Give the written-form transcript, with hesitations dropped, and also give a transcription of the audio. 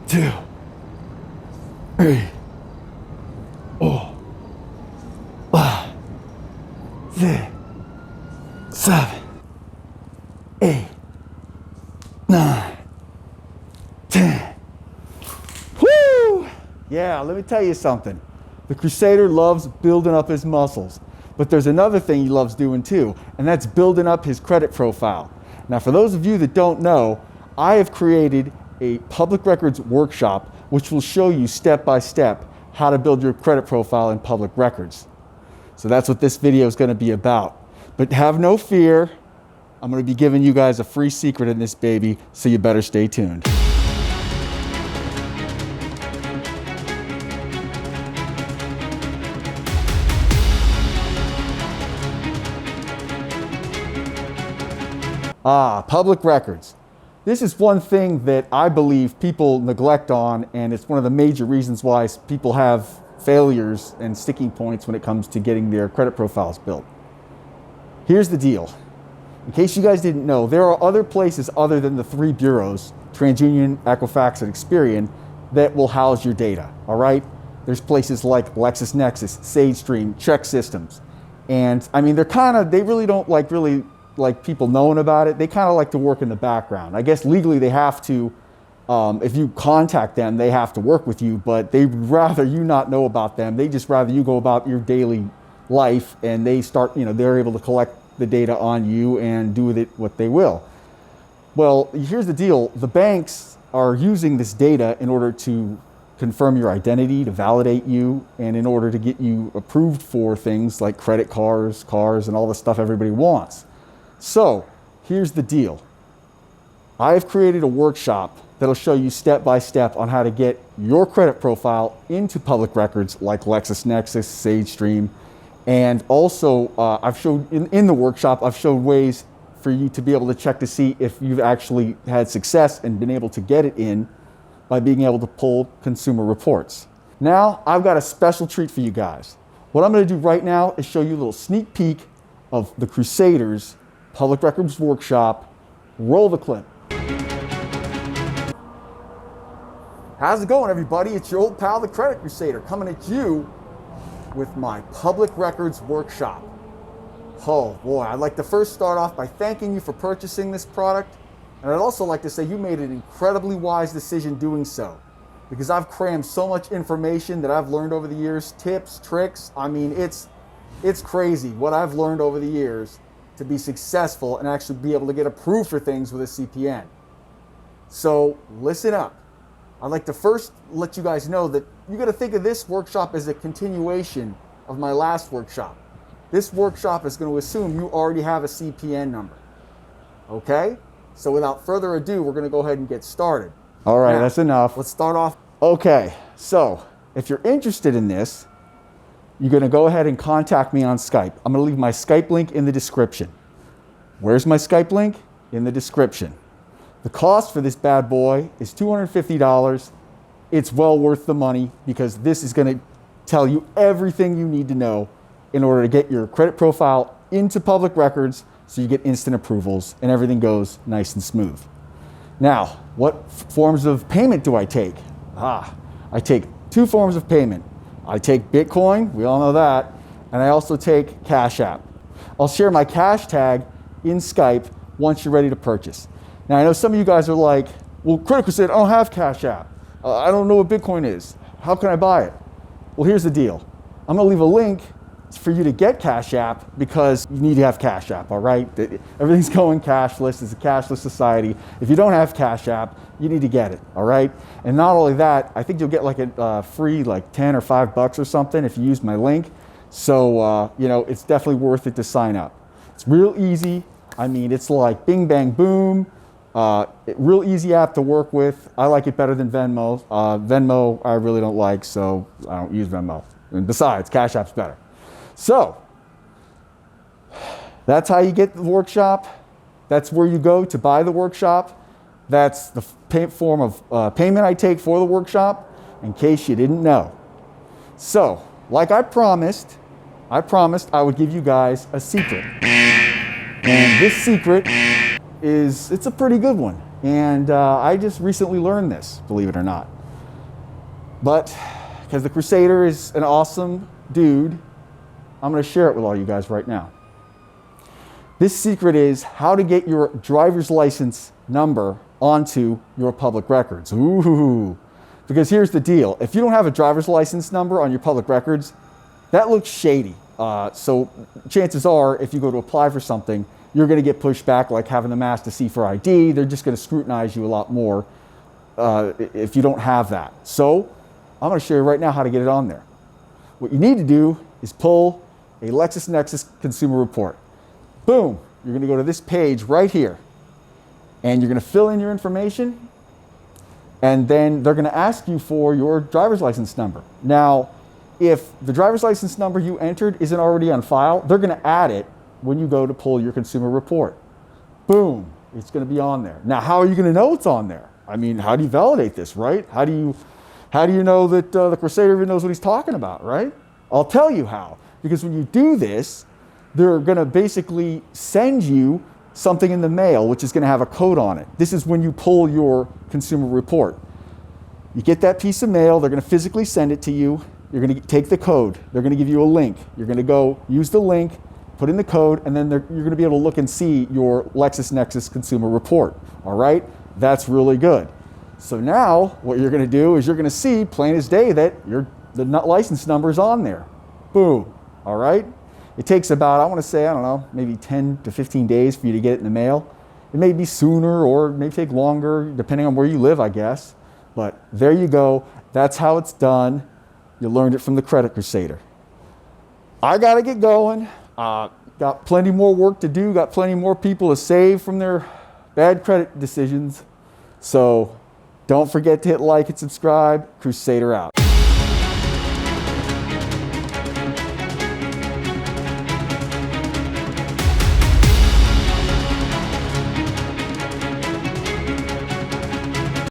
2, 3, 4, 5, 6, 7, 8, 9, 10. Woo! Yeah, let me tell you something. The Crusader loves building up his muscles, but there's another thing he loves doing too, and that's building up his credit profile. Now, for those of you that don't know, I have created a public records workshop which will show you step by step how to build your credit profile in public records. So that's what this video is going to be about. But have no fear, I'm going to be giving you guys a free secret in this baby, so you better stay tuned. Public records. This is one thing that I believe people neglect on, and it's one of the major reasons why people have failures and sticking points when it comes to getting their credit profiles built. Here's the deal. In case you guys didn't know, there are other places other than the 3 bureaus, TransUnion, Equifax, and Experian, that will house your data, all right? There's places like LexisNexis, SageStream, Check Systems. And I mean, they really don't like people knowing about it. They kind of like to work in the background. I guess legally they have to, if you contact them, they have to work with you, but they'd rather you not know about them. They just rather you go about your daily life, and they start, they're able to collect the data on you and do with it what they will. Well, here's the deal. The banks are using this data in order to confirm your identity, to validate you, and in order to get you approved for things like credit cards, and all the stuff everybody wants. So here's the deal. I've created a workshop that'll show you step by step on how to get your credit profile into public records like LexisNexis, SageStream, and also I've showed in the workshop, I've showed ways for you to be able to check to see if you've actually had success and been able to get it in by being able to pull consumer reports. Now I've got a special treat for you guys. What I'm going to do right now is show you a little sneak peek of the Crusaders Public Records Workshop. Roll the clip. How's it going, everybody? It's your old pal, the Credit Crusader, coming at you with my Public Records Workshop. Oh boy, I'd like to first start off by thanking you for purchasing this product, and I'd also like to say you made an incredibly wise decision doing so, because I've crammed so much information that I've learned over the years, tips, tricks. I mean, it's crazy what I've learned over the years to be successful and actually be able to get approved for things with a CPN. So listen up. I'd like to first let you guys know that you got to think of this workshop as a continuation of my last workshop. This workshop is going to assume you already have a CPN number. Okay? So without further ado, we're going to go ahead and get started. All right, now, that's enough. Let's start off. Okay, so if you're interested in this, you're going to go ahead and contact me on Skype. I'm going to leave my Skype link in the description. Where's my Skype link? In the description. The cost for this bad boy is $250. It's well worth the money, because this is going to tell you everything you need to know in order to get your credit profile into public records so you get instant approvals and everything goes nice and smooth. Now, what forms of payment do I take? I take 2 forms of payment. I take Bitcoin, we all know that, and I also take Cash App. I'll share my cash tag in Skype once you're ready to purchase. Now, I know some of you guys are like, well, Credit Crusader, I don't have Cash App. I don't know what Bitcoin is. How can I buy it? Well, here's the deal. I'm going to leave a link for you to get Cash App, because you need to have Cash App, all right? Everything's going cashless. It's a cashless society. If you don't have Cash App, you need to get it, all right? And not only that, I think you'll get like a free like 10 or $5 or something if you use my link. So, it's definitely worth it to sign up. It's real easy. I mean, it's like bing, bang, boom. Real easy app to work with. I like it better than Venmo. Venmo I really don't like, so I don't use Venmo. And besides, Cash App's better. So, that's how you get the workshop. That's where you go to buy the workshop. That's the form of payment I take for the workshop, in case you didn't know. So, like I promised I would give you guys a secret. And this secret it's a pretty good one. And I just recently learned this, believe it or not. But because the Crusader is an awesome dude, I'm going to share it with all you guys right now. This secret is how to get your driver's license number onto your public records. Ooh. Because here's the deal. If you don't have a driver's license number on your public records, that looks shady. So chances are, if you go to apply for something, you're going to get pushed back, like having the mask to see for ID. They're just going to scrutinize you a lot more if you don't have that. So I'm going to show you right now how to get it on there. What you need to do is pull a LexisNexis consumer report. Boom. You're going to go to this page right here, and you're going to fill in your information, and then they're going to ask you for your driver's license number. Now, if the driver's license number you entered isn't already on file, they're going to add it when you go to pull your consumer report. Boom, it's going to be on there. Now, how are you going to know it's on there? I mean, how do you validate this, right? How do you know that the Crusader even knows what he's talking about, right? I'll tell you how. Because when you do this, they're going to basically send you something in the mail, which is going to have a code on it. This is when you pull your consumer report. You get that piece of mail, they're going to physically send it to you. You're going to take the code. They're going to give you a link. You're going to go use the link, put in the code, and then you're going to be able to look and see your LexisNexis consumer report. All right? That's really good. So now what you're going to do is you're going to see plain as day that the license number is on there. Boom. All right? It takes about, I want to say, I don't know, maybe 10 to 15 days for you to get it in the mail. It may be sooner or it may take longer, depending on where you live, I guess. But there you go. That's how it's done. You learned it from the Credit Crusader. I got to get going. Got plenty more work to do. Got plenty more people to save from their bad credit decisions. So don't forget to hit like and subscribe. Crusader out.